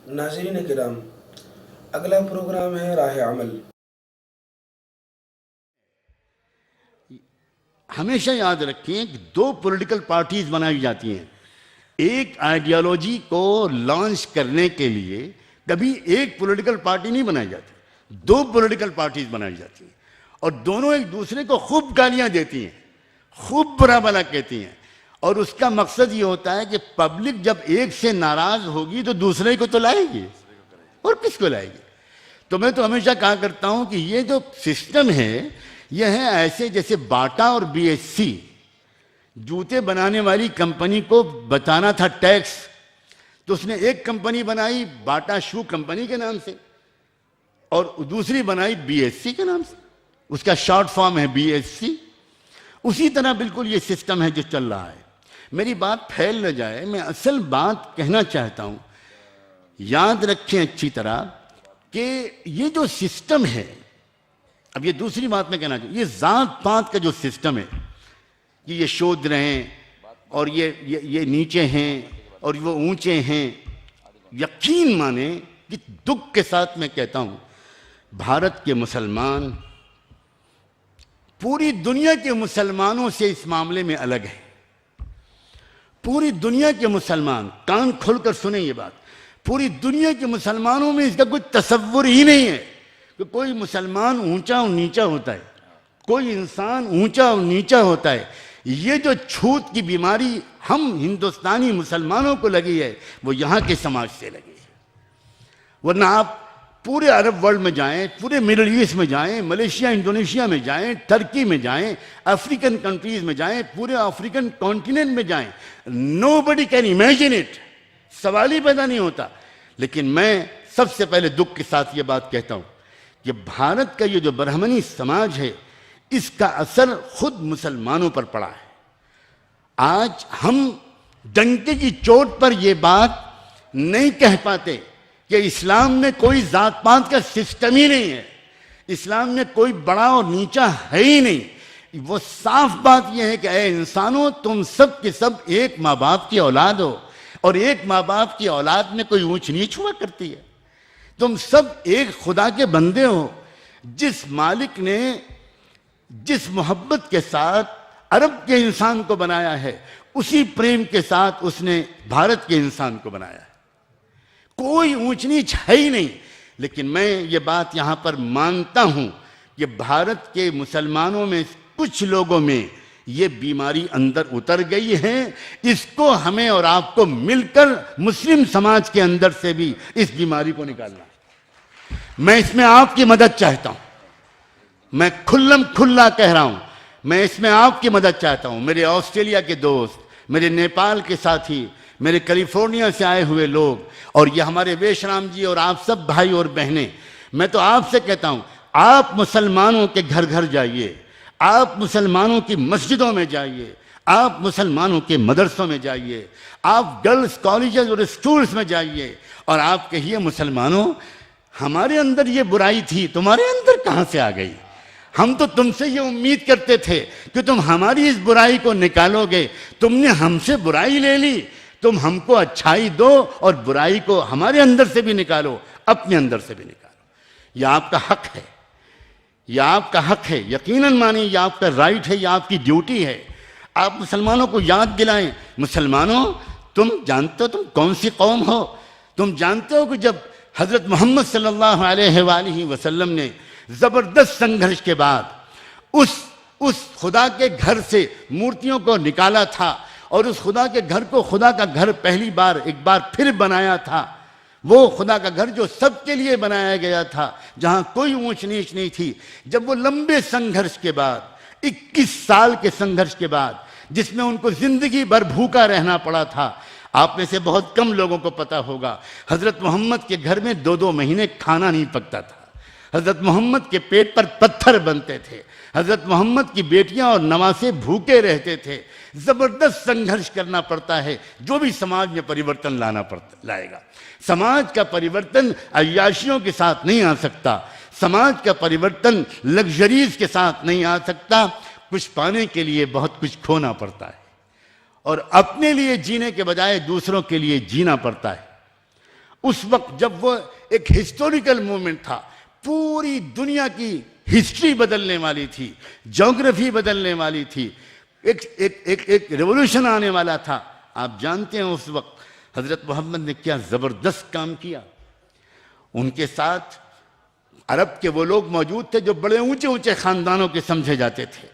नाज़रीन किराम, अगला प्रोग्राम है राह अमल। हमेशा याद रखें कि दो पॉलिटिकल पार्टीज बनाई जाती हैं। एक आइडियोलॉजी को लॉन्च करने के लिए कभी एक पॉलिटिकल पार्टी नहीं बनाई जाती, दो पॉलिटिकल पार्टीज बनाई जाती हैं और दोनों एक दूसरे को खूब गालियां देती हैं, खूब बुरा भला कहती हैं और उसका मकसद ये होता है कि पब्लिक जब एक से नाराज होगी तो दूसरे को तो लाएगी और किसको लाएगी। तो मैं तो हमेशा कहा करता हूं कि ये जो सिस्टम है यह है ऐसे जैसे बाटा और बीएससी, जूते बनाने वाली कंपनी को बताना था टैक्स, तो उसने एक कंपनी बनाई बाटा शू कंपनी के नाम से और दूसरी बनाई बीएससी के नाम से, उसका शॉर्ट फॉर्म है बीएससी। उसी तरह बिल्कुल ये सिस्टम है जो चल रहा है। मेरी बात फैल न जाए, मैं असल बात कहना चाहता हूं। याद रखें अच्छी तरह कि ये जो सिस्टम है, अब ये दूसरी बात मैं कहना चाहूँ, ये जात पात का जो सिस्टम है कि ये शूद्र हैं और ये नीचे हैं और वो ऊंचे हैं, यकीन माने कि दुख के साथ मैं कहता हूं भारत के मुसलमान पूरी दुनिया के मुसलमानों से इस मामले में अलग है। पूरी दुनिया के मुसलमान, कान खोलकर सुने ये बात, पूरी दुनिया के मुसलमानों में इसका कोई तसव्वुर ही नहीं है कि कोई मुसलमान ऊंचा और नीचा होता है, कोई इंसान ऊंचा और नीचा होता है। ये जो छूत की बीमारी हम हिंदुस्तानी मुसलमानों को लगी है वो यहाँ के समाज से लगी है। वरना आप पूरे अरब वर्ल्ड में जाएं, पूरे मिडिल ईस्ट में जाएं, मलेशिया इंडोनेशिया में जाएं, टर्की में जाएं, अफ्रीकन कंट्रीज में जाएं, पूरे अफ्रीकन कॉन्टिनेंट में जाएं, नोबडी कैन इमेजिन इट, सवाल ही पैदा नहीं होता। लेकिन मैं सबसे पहले दुख के साथ ये बात कहता हूं कि भारत का ये जो ब्राह्मणी समाज है इसका असर खुद मुसलमानों पर पड़ा है। आज हम डंके की चोट पर यह बात नहीं कह पाते कि इस्लाम में कोई जात पात का सिस्टम ही नहीं है, इस्लाम में कोई बड़ा और नीचा है ही नहीं। वो साफ बात यह है कि ऐ इंसानों, तुम सब के सब एक माँ बाप की औलाद हो और एक माँ बाप की औलाद में कोई ऊंच नीच हुआ करती है। तुम सब एक खुदा के बंदे हो। जिस मालिक ने जिस मोहब्बत के साथ अरब के इंसान को बनाया है उसी प्रेम के साथ उसने भारत के इंसान को बनाया है। कोई ऊंच नीच है ही नहीं। लेकिन मैं ये बात यहां पर मानता हूं कि भारत के मुसलमानों में कुछ लोगों में ये बीमारी अंदर उतर गई है। इसको हमें और आपको मिलकर मुस्लिम समाज के अंदर से भी इस बीमारी को निकालना है। मैं इसमें आपकी मदद चाहता हूं, मैं खुल्लम खुल्ला कह रहा हूं, मैं इसमें आपकी मदद चाहता हूं। मेरे ऑस्ट्रेलिया के दोस्त, मेरे नेपाल के साथी, मेरे कैलिफोर्निया से आए हुए लोग और ये हमारे वेशराम जी और आप सब भाई और बहनें, मैं तो आपसे कहता हूं, आप मुसलमानों के घर घर जाइए, आप मुसलमानों की मस्जिदों में जाइए, आप मुसलमानों के मदरसों में जाइए, आप गर्ल्स कॉलेजेस और स्कूल्स में जाइए और आप कहिए मुसलमानों, हमारे अंदर ये बुराई थी, तुम्हारे अंदर कहां से आ गई? हम तो तुमसे ये उम्मीद करते थे कि तुम हमारी इस बुराई को निकालोगे, तुमने हमसे बुराई ले ली, तुम हमको अच्छाई दो और बुराई को हमारे अंदर से भी निकालो, अपने अंदर से भी निकालो। यह आपका हक है, यह आपका हक है, यकीनन मानिए यह आपका राइट है, यह आपकी ड्यूटी है। आप मुसलमानों को याद दिलाएं, मुसलमानों तुम जानते हो तुम कौन सी कौम हो? तुम जानते हो कि जब हजरत मोहम्मद सल्लल्लाहु अलैहि वसल्लम ने जबरदस्त संघर्ष के बाद उस खुदा के घर से मूर्तियों को निकाला था और उस खुदा के घर को खुदा का घर पहली बार एक बार फिर बनाया था, वो खुदा का घर जो सबके लिए बनाया गया था, जहां कोई ऊंच नीच नहीं थी। जब वो लंबे संघर्ष के बाद, 21 साल के संघर्ष के बाद, जिसमें उनको जिंदगी भर भूखा रहना पड़ा था, आप में से बहुत कम लोगों को पता होगा हजरत मोहम्मद के घर में 2-2 महीने खाना नहीं पकता था। हजरत मोहम्मद के पेट पर पत्थर बनते थे, हजरत मोहम्मद की बेटियां और नवासे भूखे रहते थे। जबरदस्त संघर्ष करना पड़ता है जो भी समाज में परिवर्तन लाएगा। समाज का परिवर्तन अय्याशियों के साथ नहीं आ सकता, समाज का परिवर्तन लग्जरीज के साथ नहीं आ सकता। कुछ पाने के लिए बहुत कुछ खोना पड़ता है और अपने लिए जीने के बजाय दूसरों के लिए जीना पड़ता है। उस वक्त जब वो एक हिस्टोरिकल मूवमेंट था, पूरी दुनिया की हिस्ट्री बदलने वाली थी, ज्योग्राफी बदलने वाली थी, एक एक एक एक रेवोल्यूशन आने वाला था। आप जानते हैं उस वक्त हजरत मोहम्मद ने क्या जबरदस्त काम किया। उनके साथ अरब के वो लोग मौजूद थे जो बड़े ऊंचे ऊंचे खानदानों के समझे जाते थे,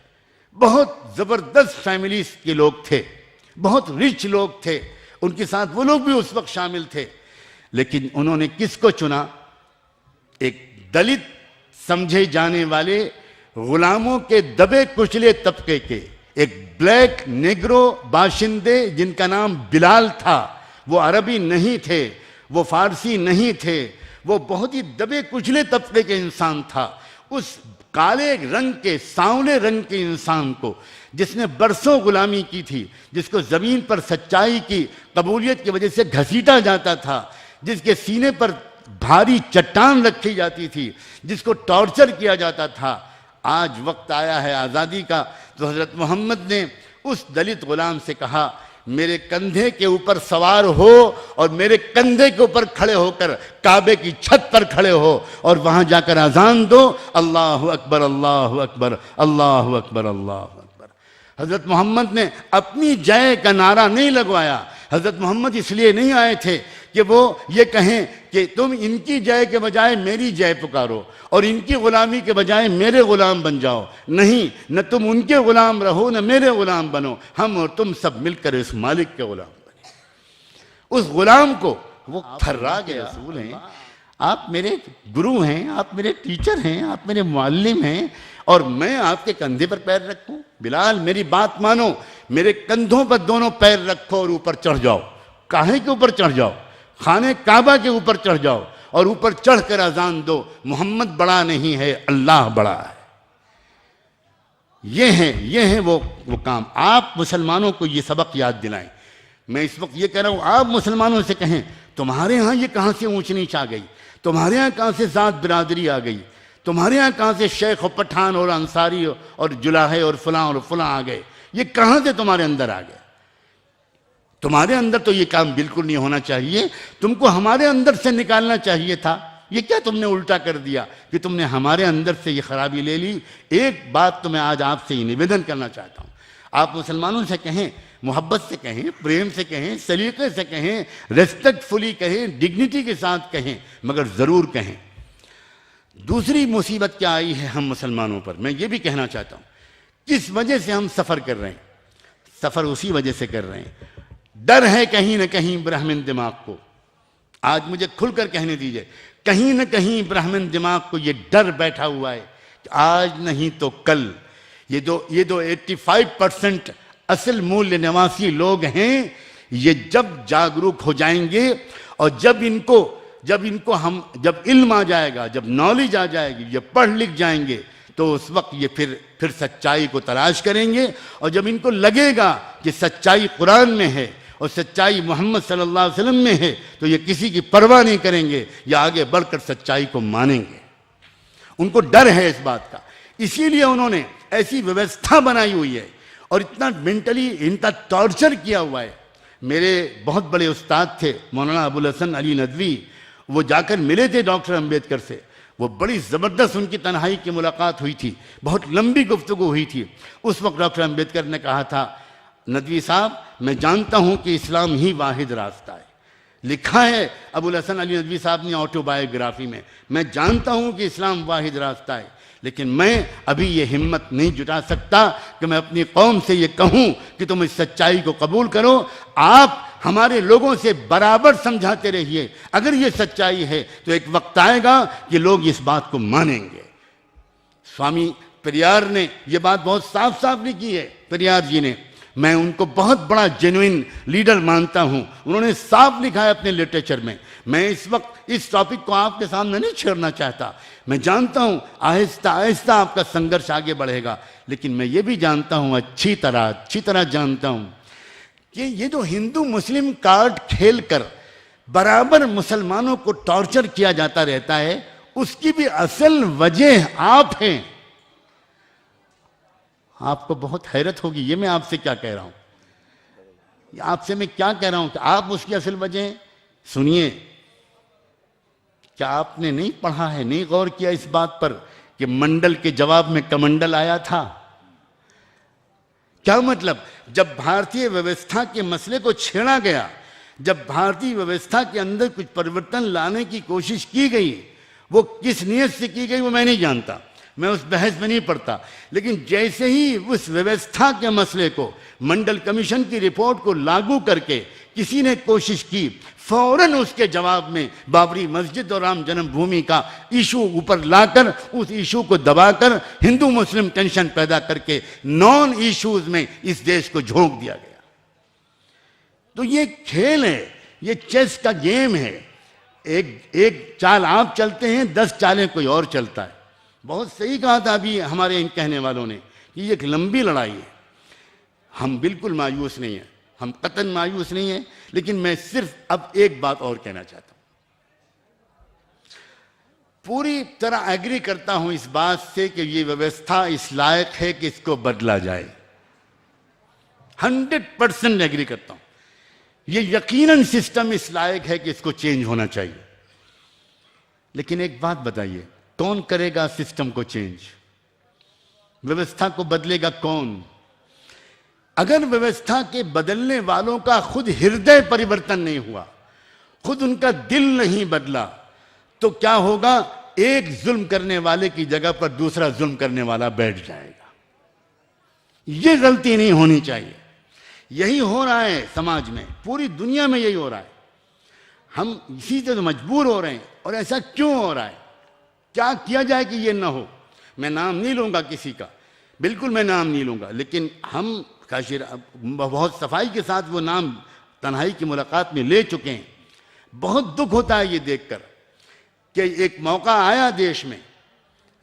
बहुत जबरदस्त फैमिलीज के लोग थे, बहुत रिच लोग थे, उनके साथ वो लोग भी उस वक्त शामिल थे। लेकिन उन्होंने किसको चुना? एक दलित समझे जाने वाले गुलामों के दबे कुचले तबके के एक ब्लैक नेग्रो बाशिंदे जिनका नाम बिलाल था। वो अरबी नहीं थे, वो फारसी नहीं थे, वो बहुत ही दबे कुचले तबके के इंसान था। उस काले रंग के, सांवले रंग के इंसान को, जिसने बरसों गुलामी की थी, जिसको जमीन पर सच्चाई की कबूलियत की वजह से घसीटा जाता था, जिसके सीने पर भारी चट्टान रखी जाती थी, जिसको टॉर्चर किया जाता था, आज वक्त आया है आज़ादी का। तो हज़रत मोहम्मद ने उस दलित गुलाम से कहा, मेरे कंधे के ऊपर सवार हो और मेरे कंधे के ऊपर खड़े होकर काबे की छत पर खड़े हो और वहां जाकर अजान दो, अल्लाहु अकबर अल्लाहु अकबर अल्लाहु अकबर अल्लाहु अकबर। हजरत मोहम्मद ने अपनी जय का नारा नहीं लगवाया। हजरत मोहम्मद इसलिए नहीं आए थे कि वो ये कहें कि तुम इनकी जय के बजाय मेरी जय पुकारो और इनकी गुलामी के बजाय मेरे गुलाम बन जाओ। नहीं, न तुम उनके गुलाम रहो न मेरे गुलाम बनो, हम और तुम सब मिलकर इस मालिक के गुलाम बने। उस गुलाम को वो फर्रा के रसूल हैं, आप मेरे गुरु हैं, आप मेरे टीचर हैं, आप मेरे मुअल्लिम हैं और मैं आपके कंधे पर पैर रखूं? बिलाल मेरी बात मानो, मेरे कंधों पर दोनों पैर रखो और ऊपर चढ़ जाओ। काहे के ऊपर चढ़ जाओ? खाने काबा के ऊपर चढ़ जाओ और ऊपर चढ़कर अजान दो, मोहम्मद बड़ा नहीं है, अल्लाह बड़ा है। ये है वो काम। आप मुसलमानों को ये सबक याद दिलाएं। मैं इस वक्त ये कह रहा हूं, आप मुसलमानों से कहें, तुम्हारे यहां ये कहां से ऊंच नीच आ गई? तुम्हारे यहां कहां से जात बिरादरी आ गई? तुम्हारे यहां कहां से शेख और पठान और अंसारी और जुलाहे और फलां आ गए? ये कहां से तुम्हारे अंदर आ गए? तुम्हारे अंदर तो ये काम बिल्कुल नहीं होना चाहिए, तुमको हमारे अंदर से निकालना चाहिए था। ये क्या तुमने उल्टा कर दिया कि तुमने हमारे अंदर से ये खराबी ले ली? एक बात तो मैं आज आपसे ये निवेदन करना चाहता हूं, आप मुसलमानों से कहें, मोहब्बत से कहें, प्रेम से कहें, सलीके से कहें, रेस्पेक्टफुली कहें, डिग्निटी के साथ कहें, मगर ज़रूर कहें। दूसरी मुसीबत क्या आई है हम मुसलमानों पर, मैं ये भी कहना चाहता हूं, किस वजह से हम सफ़र कर रहे हैं? सफ़र उसी वजह से कर रहे हैं, डर है कहीं ना कहीं ब्राह्मण दिमाग को। आज मुझे खुलकर कहने दीजिए, कहीं ना कहीं ब्राह्मण दिमाग को ये डर बैठा हुआ है कि आज नहीं तो कल ये जो 85% असल मूल्य निवासी लोग हैं, ये जब जागरूक हो जाएंगे और जब इल्म आ जाएगा, जब नॉलेज आ जाएगी, ये पढ़ लिख जाएंगे, तो उस वक्त ये फिर सच्चाई को तलाश करेंगे। और जब इनको लगेगा कि सच्चाई कुरान में है और सच्चाई मोहम्मद सल्लल्लाहु अलैहि वसल्लम में है, तो ये किसी की परवाह नहीं करेंगे, या आगे बढ़कर सच्चाई को मानेंगे। उनको डर है इस बात का, इसीलिए उन्होंने ऐसी व्यवस्था बनाई हुई है और इतना मेंटली इनका टॉर्चर किया हुआ है। मेरे बहुत बड़े उस्ताद थे मौलाना अबुल हसन अली नदवी, वो जाकर मिले थे डॉक्टर अंबेडकर से, वो बड़ी ज़बरदस्त उनकी तन्हाई की मुलाकात हुई थी, बहुत लंबी गुफ्तगू हुई थी। उस वक्त डॉक्टर अंबेडकर ने कहा था, नदवी साहब मैं जानता हूं कि इस्लाम ही वाहिद रास्ता है। लिखा है अबुल हसन अली नदवी साहब ने ऑटोबायोग्राफी में, मैं जानता हूं कि इस्लाम वाहिद रास्ता है, लेकिन मैं अभी ये हिम्मत नहीं जुटा सकता कि मैं अपनी कौम से ये कहूं कि तुम इस सच्चाई को कबूल करो। आप हमारे लोगों से बराबर समझाते रहिए, अगर ये सच्चाई है तो एक वक्त आएगा कि लोग इस बात को मानेंगे। स्वामी पेरियार ने ये बात बहुत साफ साफ लिखी है, पेरियार जी ने, मैं उनको बहुत बड़ा जेन्युइन लीडर मानता हूं, उन्होंने साफ लिखा है अपने लिटरेचर में। मैं इस वक्त इस टॉपिक को आपके सामने नहीं छेड़ना चाहता, मैं जानता हूं आहिस्ता आहिस्ता आपका संघर्ष आगे बढ़ेगा, लेकिन मैं ये भी जानता हूं, अच्छी तरह जानता हूं कि ये जो हिंदू मुस्लिम कार्ड खेलकर बराबर मुसलमानों को टॉर्चर किया जाता रहता है, उसकी भी असल वजह आप हैं। आपको बहुत हैरत होगी, ये मैं आपसे क्या कह रहा हूं, आपसे मैं क्या कह रहा हूं कि आप उसकी असल वजह सुनिए। क्या आपने नहीं पढ़ा है, नहीं गौर किया इस बात पर कि मंडल के जवाब में कमंडल आया था? क्या मतलब? जब भारतीय व्यवस्था के मसले को छेड़ा गया, जब भारतीय व्यवस्था के अंदर कुछ परिवर्तन लाने की कोशिश की गई, वो किस नियत से की गई वो मैं नहीं जानता, मैं उस बहस में नहीं पड़ता, लेकिन जैसे ही उस व्यवस्था के मसले को, मंडल कमीशन की रिपोर्ट को लागू करके किसी ने कोशिश की, फौरन उसके जवाब में बाबरी मस्जिद और राम जन्मभूमि का इशू ऊपर लाकर, उस इशू को दबाकर हिंदू मुस्लिम टेंशन पैदा करके नॉन इश्यूज में इस देश को झोंक दिया गया। तो ये खेल है, ये चेस का गेम है। एक चाल आप चलते हैं, 10 चालें कोई और चलता है। बहुत सही कहा था अभी हमारे इन कहने वालों ने कि ये एक लंबी लड़ाई है। हम बिल्कुल मायूस नहीं हैं, हम कतन मायूस नहीं हैं, लेकिन मैं सिर्फ अब एक बात और कहना चाहता हूं। पूरी तरह एग्री करता हूं इस बात से कि ये व्यवस्था इस लायक है कि इसको बदला जाए। 100% एग्री करता हूं। ये यकीनन सिस्टम इस लायक है कि इसको चेंज होना चाहिए। लेकिन एक बात बताइए, कौन करेगा सिस्टम को चेंज? व्यवस्था को बदलेगा कौन? अगर व्यवस्था के बदलने वालों का खुद हृदय परिवर्तन नहीं हुआ, खुद उनका दिल नहीं बदला, तो क्या होगा? एक जुल्म करने वाले की जगह पर दूसरा जुल्म करने वाला बैठ जाएगा। यह गलती नहीं होनी चाहिए। यही हो रहा है समाज में, पूरी दुनिया में यही हो रहा है। हम इसी से तो मजबूर हो रहे हैं। और ऐसा क्यों हो रहा है? क्या किया जाए कि ये ना हो? मैं नाम नहीं लूंगा किसी का, बिल्कुल मैं नाम नहीं लूंगा, लेकिन हम काशिर बहुत सफाई के साथ वो नाम तन्हाई की मुलाकात में ले चुके हैं। बहुत दुख होता है ये देखकर कि एक मौका आया देश में,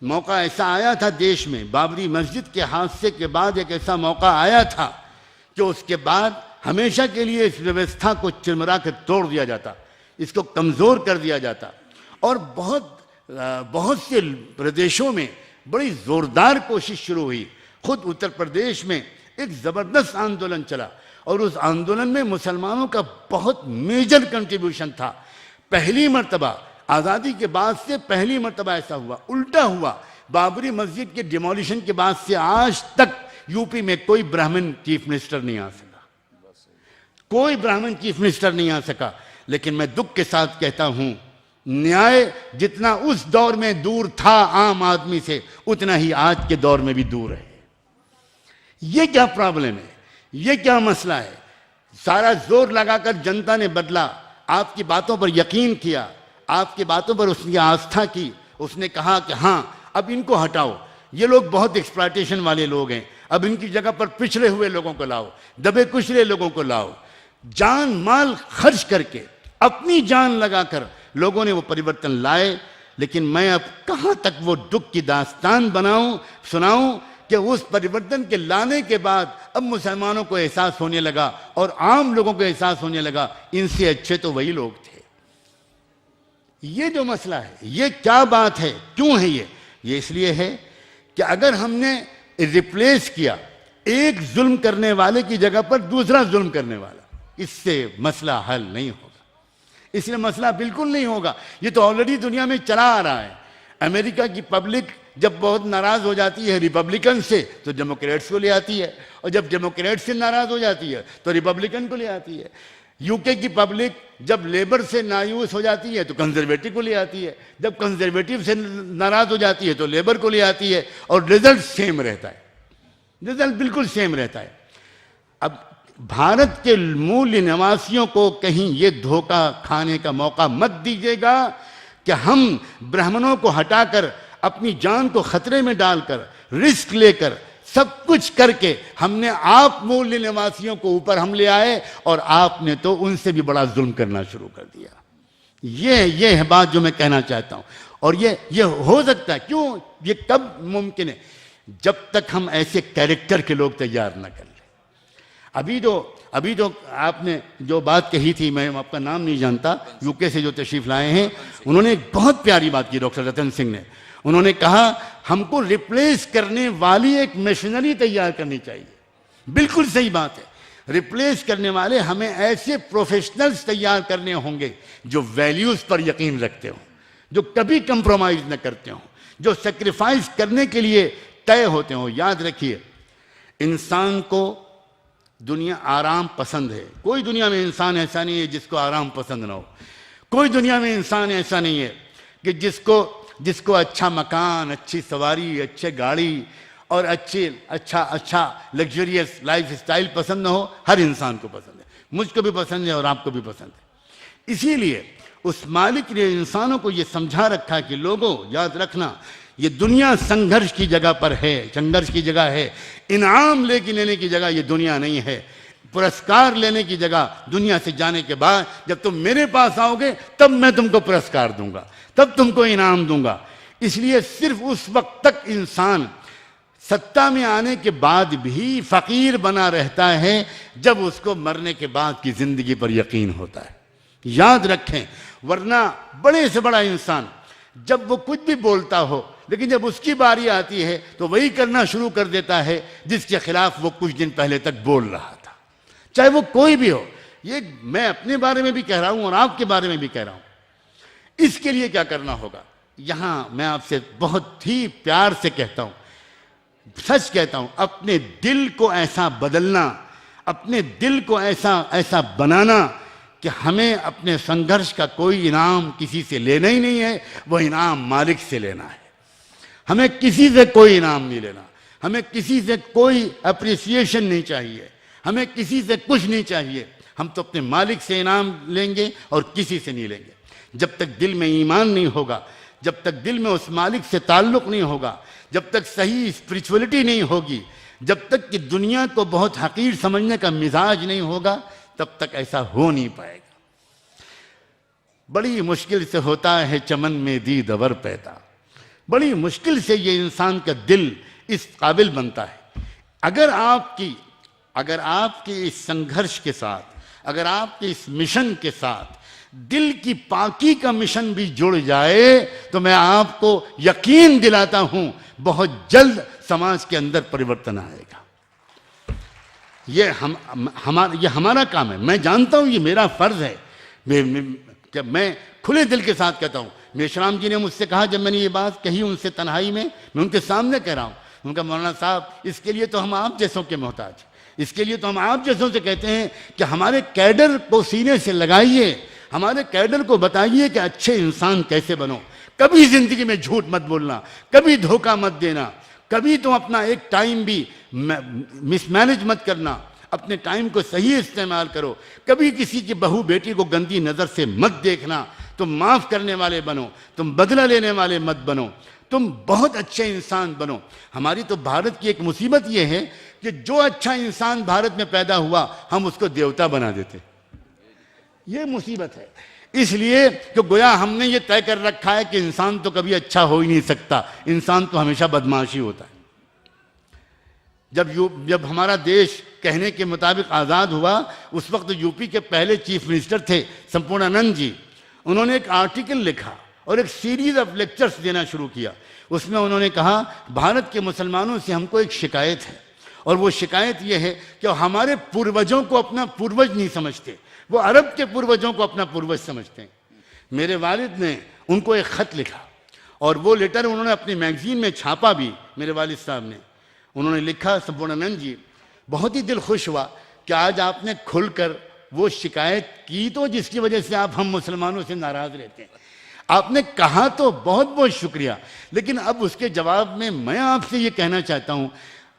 मौका ऐसा आया था देश में, बाबरी मस्जिद के हादसे के बाद एक ऐसा मौका आया था कि उसके बाद हमेशा के लिए इस व्यवस्था को चिरमरा कर तोड़ दिया जाता, इसको कमज़ोर कर दिया जाता। और बहुत से प्रदेशों में बड़ी ज़ोरदार कोशिश शुरू हुई। खुद उत्तर प्रदेश में एक ज़बरदस्त आंदोलन चला और उस आंदोलन में मुसलमानों का बहुत मेजर कंट्रीब्यूशन था। पहली मर्तबा आज़ादी के बाद से पहली मर्तबा ऐसा हुआ, उल्टा हुआ। बाबरी मस्जिद के डिमोलिशन के बाद से आज तक यूपी में कोई ब्राह्मण चीफ मिनिस्टर नहीं आ सका, कोई ब्राह्मण चीफ मिनिस्टर नहीं आ सका। लेकिन मैं दुख के साथ कहता हूं, न्याय जितना उस दौर में दूर था आम आदमी से, उतना ही आज के दौर में भी दूर है। ये क्या प्रॉब्लम है? ये क्या मसला है? सारा जोर लगाकर जनता ने बदला, आपकी बातों पर यकीन किया, आपकी बातों पर उसने आस्था की। उसने कहा कि हाँ अब इनको हटाओ, ये लोग बहुत एक्सप्लॉयटेशन वाले लोग हैं, अब इनकी जगह पर पिछड़े हुए लोगों को लाओ, दबे कुचले लोगों को लाओ। जान माल खर्च करके, अपनी जान लगाकर लोगों ने वो परिवर्तन लाए। लेकिन मैं अब कहां तक वो दुख की दास्तान सुनाऊं कि उस परिवर्तन के लाने के बाद अब मुसलमानों को एहसास होने लगा और आम लोगों को एहसास होने लगा इनसे अच्छे तो वही लोग थे। ये जो मसला है, ये क्या बात है, क्यों है ये इसलिए है कि अगर हमने रिप्लेस किया एक जुल्म करने वाले की जगह पर दूसरा जुल्म करने वाला, इससे मसला हल नहीं होगा। इसलिए मसला बिल्कुल नहीं होगा। ये तो ऑलरेडी दुनिया में चला आ रहा है। अमेरिका की पब्लिक जब बहुत नाराज हो जाती है रिपब्लिकन से तो डेमोक्रेट्स को ले आती है, और जब डेमोक्रेट से नाराज हो जाती है तो रिपब्लिकन को ले आती है। यूके की पब्लिक जब लेबर से नायूस हो जाती है तो कंजर्वेटिव को ले आती है, जब कंजर्वेटिव से नाराज हो जाती है तो लेबर को ले आती है, और रिजल्ट सेम रहता है, रिजल्ट बिल्कुल सेम रहता है। अब भारत के मूल निवासियों को कहीं ये धोखा खाने का मौका मत दीजिएगा कि हम ब्राह्मणों को हटाकर, अपनी जान को खतरे में डालकर, रिस्क लेकर, सब कुछ करके हमने आप मूल निवासियों को ऊपर हम ले आए और आपने तो उनसे भी बड़ा जुल्म करना शुरू कर दिया। ये है बात जो मैं कहना चाहता हूं। और ये हो सकता है, क्यों, ये कब मुमकिन है? जब तक हम ऐसे कैरेक्टर के लोग तैयार न कर ले। अभी जो आपने जो बात कही थी, मैं आपका नाम नहीं जानता, यूके से जो तशरीफ लाए हैं, उन्होंने एक बहुत प्यारी बात की, डॉक्टर रतन सिंह ने। उन्होंने कहा हमको रिप्लेस करने वाली एक मशीनरी तैयार करनी चाहिए। बिल्कुल सही बात है। रिप्लेस करने वाले हमें ऐसे प्रोफेशनल्स तैयार करने होंगे जो वैल्यूज पर यकीन रखते हो, जो कभी कंप्रोमाइज न करते हों, जो सेक्रीफाइस करने के लिए तय होते हों। याद रखिए, इंसान को दुनिया आराम पसंद है। कोई दुनिया में इंसान ऐसा नहीं है जिसको आराम पसंद ना हो। कोई दुनिया में इंसान ऐसा नहीं है कि जिसको अच्छा मकान, अच्छी सवारी, अच्छे गाड़ी और अच्छा लग्जरियस लाइफ स्टाइल पसंद ना हो। हर इंसान को पसंद है, मुझको भी पसंद है और आपको भी पसंद है। इसीलिए उस मालिक ने इंसानों को यह समझा रखा कि लोगों, याद रखना, ये दुनिया संघर्ष की जगह पर है, संघर्ष की जगह है। इनाम लेने की जगह ये दुनिया नहीं है। पुरस्कार लेने की जगह दुनिया से जाने के बाद जब तुम मेरे पास आओगे तब मैं तुमको पुरस्कार दूंगा, तब तुमको इनाम दूंगा। इसलिए सिर्फ उस वक्त तक इंसान सत्ता में आने के बाद भी फकीर बना रहता है जब उसको मरने के बाद की जिंदगी पर यकीन होता है। याद रखें, वरना बड़े से बड़ा इंसान जब वो कुछ भी बोलता हो, लेकिन जब उसकी बारी आती है तो वही करना शुरू कर देता है जिसके खिलाफ वो कुछ दिन पहले तक बोल रहा था, चाहे वो कोई भी हो। ये मैं अपने बारे में भी कह रहा हूं और आपके बारे में भी कह रहा हूं। इसके लिए क्या करना होगा, यहां मैं आपसे बहुत ही प्यार से कहता हूं, सच कहता हूं, अपने दिल को ऐसा बदलना, अपने दिल को ऐसा बनाना कि हमें अपने संघर्ष का कोई इनाम किसी से लेना ही नहीं है, वो इनाम मालिक से लेना है। हमें किसी से कोई इनाम नहीं लेना, हमें किसी से कोई अप्रिसिएशन नहीं चाहिए, हमें किसी से कुछ नहीं चाहिए। हम तो अपने मालिक से इनाम लेंगे और किसी से नहीं लेंगे। जब तक दिल में ईमान नहीं होगा, जब तक दिल में उस मालिक से ताल्लुक नहीं होगा, जब तक सही स्पिरिचुअलिटी नहीं होगी, जब तक कि दुनिया को बहुत हकीर समझने का मिजाज नहीं होगा, तब तक ऐसा हो नहीं पाएगा। बड़ी मुश्किल से होता है चमन में दीद अवर पैदा, बड़ी मुश्किल से ये इंसान का दिल इस काबिल बनता है। अगर आपके इस संघर्ष के साथ, अगर आपके इस मिशन के साथ दिल की पाकी का मिशन भी जुड़ जाए तो मैं आपको यकीन दिलाता हूं बहुत जल्द समाज के अंदर परिवर्तन आएगा। ये हमारा काम है। मैं जानता हूं ये मेरा फर्ज है। मैं खुले दिल के साथ कहता हूं। मेश्राम जी ने मुझसे कहा, जब मैंने ये बात कही उनसे तन्हाई में, मैं उनके सामने कह रहा हूं, उनका मौलाना साहब, इसके लिए तो हम आप जैसों के मोहताज, इसके लिए तो हम आप जैसों से कहते हैं कि हमारे कैडर को सीने से लगाइए, हमारे कैडर को बताइए कि अच्छे इंसान कैसे बनो। कभी जिंदगी में झूठ मत बोलना, कभी धोखा मत देना, कभी तुम अपना एक टाइम भी मिसमैनेज मत करना, अपने टाइम को सही इस्तेमाल करो। कभी किसी की बहू बेटी को गंदी नज़र से मत देखना। तुम माफ़ करने वाले बनो, तुम बदला लेने वाले मत बनो, तुम बहुत अच्छे इंसान बनो। हमारी तो भारत की एक मुसीबत यह है कि जो अच्छा इंसान भारत में पैदा हुआ हम उसको देवता बना देते। ये मुसीबत है। इसलिए कि गोया हमने ये तय कर रखा है कि इंसान तो कभी अच्छा हो ही नहीं सकता, इंसान तो हमेशा बदमाशी होता है। जब हमारा देश कहने के मुताबिक आज़ाद हुआ, उस वक्त यूपी के पहले चीफ मिनिस्टर थे संपूर्णानंद जी। उन्होंने एक आर्टिकल लिखा और एक सीरीज ऑफ लेक्चर्स देना शुरू किया। उसमें उन्होंने कहा, भारत के मुसलमानों से हमको एक शिकायत है, और वो शिकायत ये है कि हमारे पूर्वजों को अपना पूर्वज नहीं समझते, वो अरब के पूर्वजों को अपना पूर्वज समझते हैं। मेरे वालिद ने उनको एक ख़त लिखा और वो लेटर उन्होंने अपनी मैगजीन में छापा भी। मेरे वालिद साहब ने उन्होंने लिखा, संपूर्णानंद जी, बहुत ही दिल खुश हुआ कि आज आपने खुलकर वो शिकायत की तो जिसकी वजह से आप हम मुसलमानों से नाराज़ रहते हैं। आपने कहा तो बहुत बहुत शुक्रिया, लेकिन अब उसके जवाब में मैं आपसे ये कहना चाहता हूँ,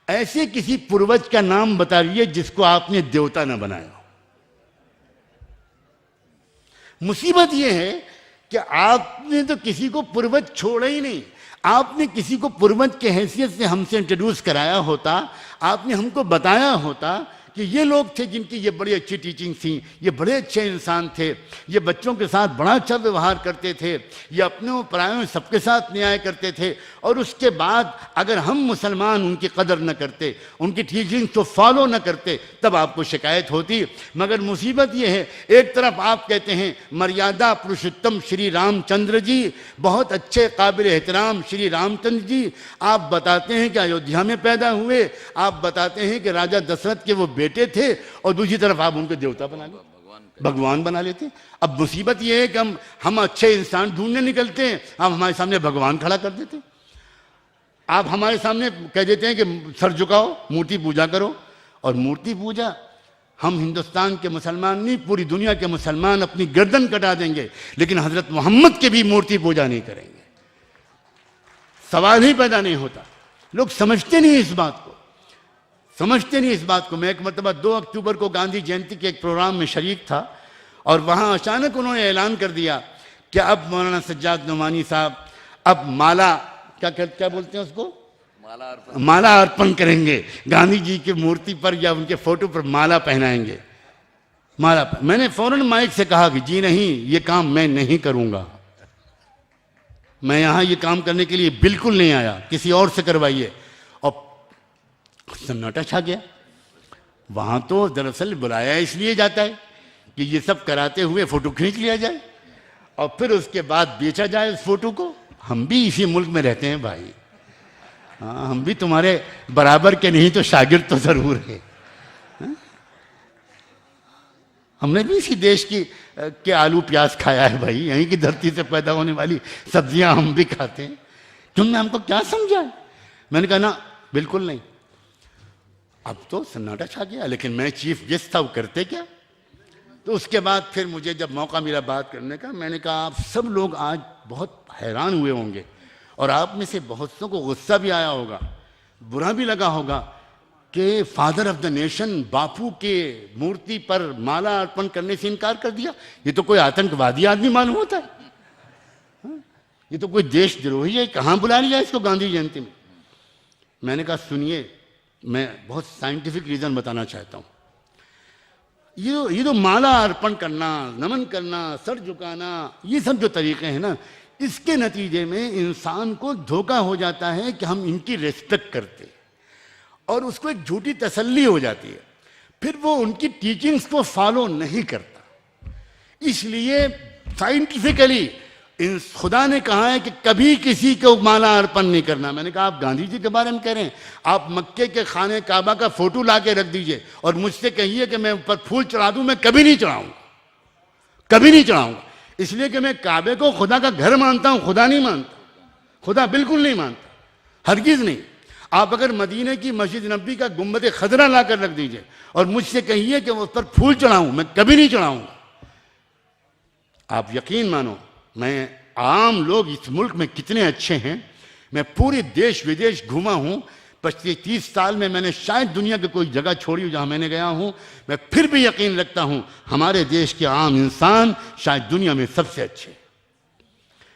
ऐसे किसी पूर्वज का नाम बताइए जिसको आपने देवता न बनाया। मुसीबत यह है कि आपने तो किसी को पूर्वज छोड़ा ही नहीं। आपने किसी को पूर्वज के हैसियत से हमसे इंट्रोड्यूस कराया होता, आपने हमको बताया होता कि ये लोग थे जिनकी ये बड़ी अच्छी टीचिंग थी, ये बड़े अच्छे इंसान थे, ये बच्चों के साथ बड़ा अच्छा व्यवहार करते थे, ये अपने परायों सबके साथ न्याय करते थे। और उसके बाद अगर हम मुसलमान उनकी कदर न करते, उनकी टीचिंग को फॉलो न करते, तब आपको शिकायत होती। मगर मुसीबत ये है, एक तरफ आप कहते हैं मर्यादा पुरुषोत्तम श्री रामचंद्र जी, बहुत अच्छे काबिल एहतराम श्री रामचंद्र जी, आप बताते हैं कि अयोध्या में पैदा हुए, आप बताते हैं कि राजा दशरथ के वो बेटे थे, और दूसरी तरफ आप उनको देवता बना लो। भगवान बना लेते हैं। अब मुसीबत ये है कि हम अच्छे इंसान ढूंढने निकलते हैं, आप हमारे सामने भगवान खड़ा कर देते हैं। आप हमारे सामने कह देते हैं कि सर झुकाओ, मूर्ति पूजा करो। और मूर्ति पूजा हम हिंदुस्तान के मुसलमान नहीं, पूरी दुनिया के मुसलमान अपनी गर्दन कटा देंगे, लेकिन हजरत मोहम्मद के भी मूर्ति पूजा नहीं करेंगे। सवाल ही पैदा नहीं होता। लोग समझते नहीं इस बात को, समझते नहीं इस बात को। मैं एक मरतबा 2 अक्टूबर को गांधी जयंती के एक प्रोग्राम में शरीक था और वहां अचानक उन्होंने ऐलान कर दिया कि अब मौलाना सज्जाद नोमानी साहब अब माला क्या बोलते हैं उसको, माला अर्पण करेंगे, गांधी जी की मूर्ति पर या उनके फोटो पर माला पहनाएंगे। मैंने फौरन माइक से कहा कि जी नहीं, ये काम मैं नहीं करूंगा, मैं यहां ये काम करने के लिए बिल्कुल नहीं आया, किसी और से करवाइए। और सन्नाटा छा गया। वहां तो दरअसल बुलाया इसलिए जाता है कि ये सब कराते हुए फोटो खींच लिया जाए और फिर उसके बाद बेचा जाए उस फोटो को। हम भी इसी मुल्क में रहते हैं भाई, हाँ, हम भी तुम्हारे बराबर के नहीं तो शागिर्द तो जरूर है। हाँ? हमने भी इसी देश के आलू प्याज खाया है भाई, यहीं की धरती से पैदा होने वाली सब्जियां हम भी खाते हैं। तुमने हमको क्या समझा है? मैंने कहा ना, बिल्कुल नहीं। अब तो सन्नाटा छा गया, लेकिन मैं चीफ गेस्ट था, वो करते क्या। तो उसके बाद फिर मुझे जब मौका मिला बात करने का, मैंने कहा आप सब लोग आज बहुत हैरान हुए होंगे और आप में से बहुत सौ को गुस्सा भी आया होगा, बुरा भी लगा होगा कि फादर ऑफ द नेशन बापू के मूर्ति पर माला अर्पण करने से इनकार कर दिया। ये तो कोई आतंकवादी आदमी मालूम होता है, हाँ? ये तो कोई देशद्रोही है, कहाँ बुला लिया इसको गांधी जयंती में। मैंने कहा सुनिए, मैं बहुत साइंटिफिक रीजन बताना चाहता हूँ। ये जो माला अर्पण करना, नमन करना, सर झुकाना, ये सब जो तरीके हैं ना, इसके नतीजे में इंसान को धोखा हो जाता है कि हम इनकी रिस्पेक्ट करते हैं और उसको एक झूठी तसल्ली हो जाती है, फिर वो उनकी टीचिंग्स को फॉलो नहीं करता। इसलिए साइंटिफिकली खुदा ने कहा है कि कभी किसी को माला अर्पण नहीं करना। मैंने कहा आप गांधी जी के बारे में कह रहे हैं, आप मक्के के खाने काबा का फोटो ला के रख दीजिए और मुझसे कहिए कि मैं ऊपर फूल चढ़ा दूं, मैं कभी नहीं चढ़ाऊंगा, कभी नहीं चढ़ाऊंगा। इसलिए कि मैं काबे को खुदा का घर मानता हूं, खुदा नहीं मानता, खुदा बिल्कुल नहीं मानता, हरगिज नहीं। आप अगर मदीने की मस्जिद नबी का गुम्बद खदरा ला कर रख दीजिए और मुझसे कहिए कि उस पर फूल चढ़ाऊं, मैं कभी नहीं चढ़ाऊंगा। आप यकीन मानो, मैं आम लोग इस मुल्क में कितने अच्छे हैं। मैं पूरे देश विदेश घूमा हूं, 25-30 साल में मैंने शायद दुनिया की कोई जगह छोड़ी हो जहां मैंने गया हूं। मैं फिर भी यकीन रखता हूं हमारे देश के आम इंसान शायद दुनिया में सबसे अच्छे।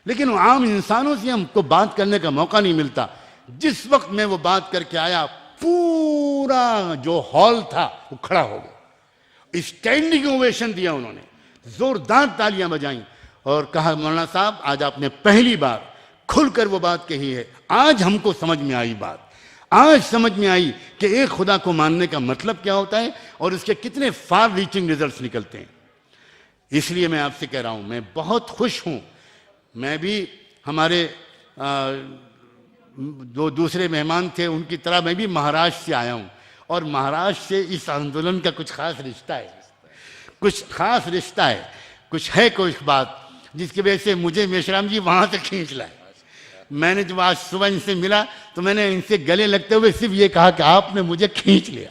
लेकिन वो आम इंसानों से हमको बात करने का मौका नहीं मिलता। जिस वक्त मैं वो बात करके आया, पूरा जो हॉल था वो खड़ा हो गया, स्टैंडिंग ओवेशन दिया उन्होंने, जोरदार तालियां बजाई और कहा मौलाना साहब आज आपने पहली बार खुलकर वो बात कही है। आज हमको समझ में आई बात, आज समझ में आई कि एक खुदा को मानने का मतलब क्या होता है और उसके कितने फार रीचिंग रिजल्ट्स निकलते हैं। इसलिए मैं आपसे कह रहा हूं, मैं बहुत खुश हूं। मैं भी हमारे जो दूसरे मेहमान थे उनकी तरह मैं भी महाराष्ट्र से आया हूं और महाराष्ट्र से इस आंदोलन का कुछ खास रिश्ता है, कुछ खास रिश्ता है, कुछ है कुछ बात जिसकी वजह से मुझे मेश्राम जी वहां से खींच लाए। मैंने जब आज सुबह इनसे मिला तो मैंने इनसे गले लगते हुए सिर्फ ये कहा कि आपने मुझे खींच लिया।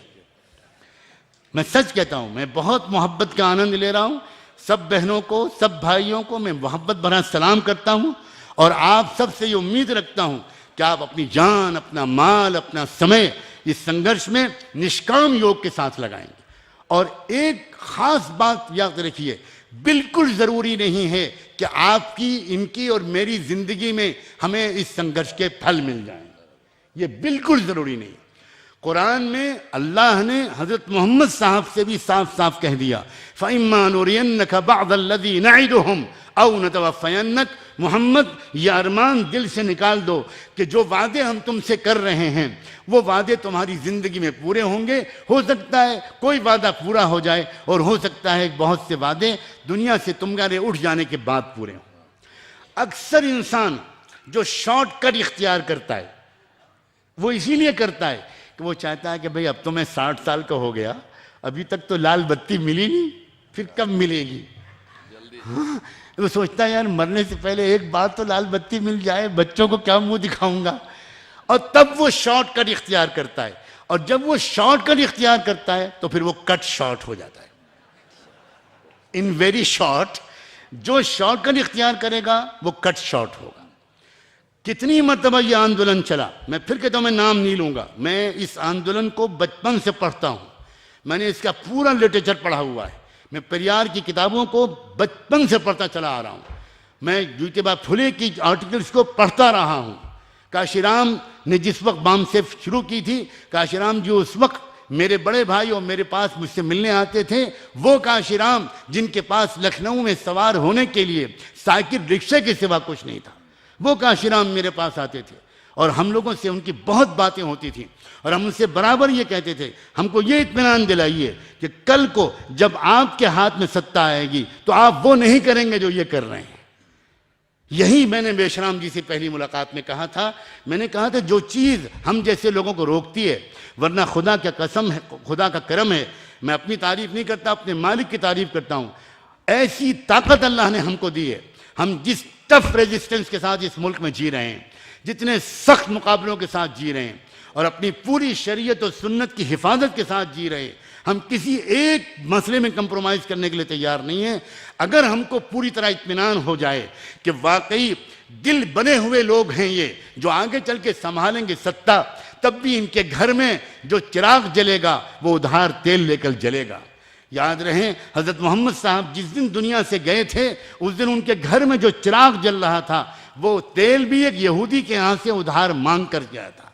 मैं सच कहता हूं, मैं बहुत मोहब्बत का आनंद ले रहा हूं। सब बहनों को, सब भाइयों को मैं मोहब्बत भरा सलाम करता हूं और आप सबसे ये उम्मीद रखता हूं कि आप अपनी जान, अपना माल, अपना समय इस संघर्ष में निष्काम योग के साथ लगाएंगे। और एक खास बात याद रखिए, बिल्कुल जरूरी नहीं है कि आपकी, इनकी और मेरी जिंदगी में हमें इस संघर्ष के फल मिल जाएं, ये बिल्कुल जरूरी नहीं। कुरान में अल्लाह ने हजरत मोहम्मद साहब से भी साफ साफ कह दिया, फ़इम्मा नुरियन्नका बअदल्लज़ी नइदुहुम औ नतवफ़यन्नक। मोहम्मद ये अरमान दिल से निकाल दो कि जो वादे हम तुमसे कर रहे हैं वो वादे तुम्हारी जिंदगी में पूरे होंगे। हो सकता है कोई वादा पूरा हो जाए और हो सकता है बहुत से वादे दुनिया से तुम्हारे उठ जाने के बाद पूरे हों। अक्सर इंसान जो शॉर्टकट इख्तियार करता है वो इसीलिए करता है कि वो चाहता है कि भाई अब तो मैं 60 साल का हो गया, अभी तक तो लाल बत्ती मिली नहीं, फिर कब मिलेगी। हाँ, वो सोचता है यार मरने से पहले एक बार तो लाल बत्ती मिल जाए, बच्चों को क्या मुंह दिखाऊंगा। और तब वो शॉर्टकट इख्तियार करता है, और जब वो शॉर्टकट इख्तियार करता है तो फिर वो कट शॉर्ट हो जाता है। इन वेरी शॉर्ट, जो शॉर्टकट इख्तियार करेगा वो कट शॉर्ट होगा। कितनी मरतबा ये आंदोलन चला, मैं फिर कहता हूं मैं नाम नहीं लूंगा, मैं इस आंदोलन को बचपन से पढ़ता हूं, मैंने इसका पूरा लिटरेचर पढ़ा हुआ है, मैं पेरियार की किताबों को बचपन से पढ़ता चला आ रहा हूं, मैं ज्योतिबा फुले की आर्टिकल्स को पढ़ता रहा हूं। काशीराम ने जिस वक्त बाम सेफ शुरू की थी, काशीराम जी उस वक्त मेरे बड़े भाई और मेरे पास मुझसे मिलने आते थे, वो काशीराम जिनके पास लखनऊ में सवार होने के लिए साइकिल रिक्शे के सिवा कुछ नहीं था, वो काशीराम मेरे पास आते थे और हम लोगों से उनकी बहुत बातें होती थी और हम उनसे बराबर ये कहते थे, हमको ये इत्मीनान दिलाइए कि कल को जब आपके हाथ में सत्ता आएगी तो आप वो नहीं करेंगे जो ये कर रहे हैं। यही मैंने बेशराम जी से पहली मुलाकात में कहा था। मैंने कहा था जो चीज़ हम जैसे लोगों को रोकती है, वरना खुदा क्या कसम है, खुदा का करम है, मैं अपनी तारीफ नहीं करता, अपने मालिक की तारीफ करता हूँ, ऐसी ताकत अल्लाह ने हमको दी है। हम जिस टफ रेजिस्टेंस के साथ इस मुल्क में जी रहे हैं, जितने सख्त मुकाबलों के साथ जी रहे हैं और अपनी पूरी शरीयत और सुन्नत की हिफाजत के साथ जी रहे हैं, हम किसी एक मसले में कंप्रोमाइज़ करने के लिए तैयार नहीं हैं। अगर हमको पूरी तरह इत्मीनान हो जाए कि वाकई दिल बने हुए लोग हैं ये, जो आगे चल के संभालेंगे सत्ता, तब भी इनके घर में जो चिराग जलेगा वो उधार तेल लेकर जलेगा। याद रहे हज़रत मोहम्मद साहब जिस दिन दुनिया से गए थे, उस दिन उनके घर में जो चिराग जल रहा था वो तेल भी एक यहूदी के यहाँ से उधार मांग कर गया था।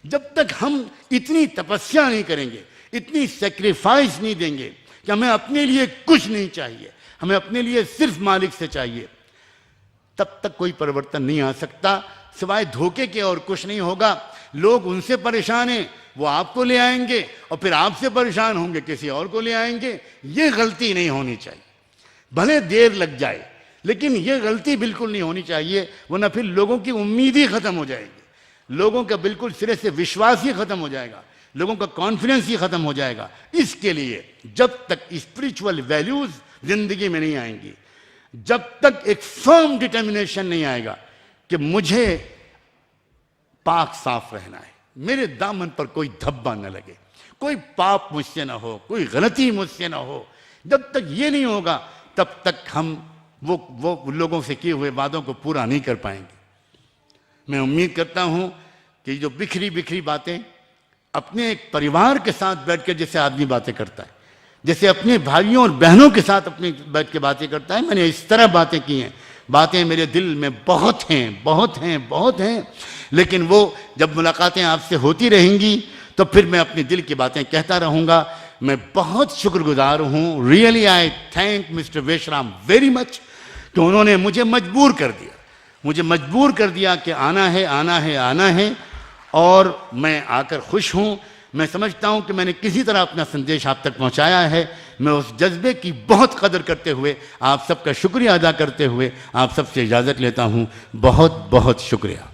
जब तक हम इतनी तपस्या नहीं करेंगे, इतनी सेक्रीफाइस नहीं देंगे कि हमें अपने लिए कुछ नहीं चाहिए, हमें अपने लिए सिर्फ मालिक से चाहिए, तब तक कोई परिवर्तन नहीं आ सकता, सिवाय धोखे के और कुछ नहीं होगा। लोग उनसे परेशान हैं, वो आपको ले आएंगे और फिर आपसे परेशान होंगे, किसी और को ले आएंगे। ये गलती नहीं होनी चाहिए, भले देर लग जाए लेकिन ये गलती बिल्कुल नहीं होनी चाहिए, वरना फिर लोगों की उम्मीद ही खत्म हो जाएगी, लोगों का बिल्कुल सिरे से विश्वास ही खत्म हो जाएगा, लोगों का कॉन्फिडेंस ही खत्म हो जाएगा। इसके लिए जब तक स्पिरिचुअल वैल्यूज जिंदगी में नहीं आएंगी, जब तक एक फर्म डिटर्मिनेशन नहीं आएगा कि मुझे पाक साफ रहना है, मेरे दामन पर कोई धब्बा न लगे, कोई पाप मुझसे ना हो, कोई गलती मुझसे ना हो, जब तक ये नहीं होगा तब तक हम वो लोगों से किए हुए वादों को पूरा नहीं कर पाएंगे। मैं उम्मीद करता हूं कि जो बिखरी बिखरी बातें अपने एक परिवार के साथ बैठ कर जैसे आदमी बातें करता है, जैसे अपने भाइयों और बहनों के साथ अपने बैठ के बातें करता है, मैंने इस तरह बातें की हैं। बातें मेरे दिल में बहुत हैं, बहुत हैं, बहुत हैं, लेकिन वो जब मुलाकातें आपसे होती रहेंगी तो फिर मैं अपने दिल की बातें कहता रहूँगा। मैं बहुत शुक्रगुजार हूँ, really I thank mister Besharam very much कि उन्होंने मुझे मजबूर कर दिया कि आना है, आना है, आना है, और मैं आकर खुश हूँ। मैं समझता हूँ कि मैंने किसी तरह अपना संदेश आप तक पहुँचाया है। मैं उस जज्बे की बहुत कदर करते हुए, आप सबका शुक्रिया अदा करते हुए आप सबसे इजाज़त लेता हूँ। बहुत बहुत शुक्रिया।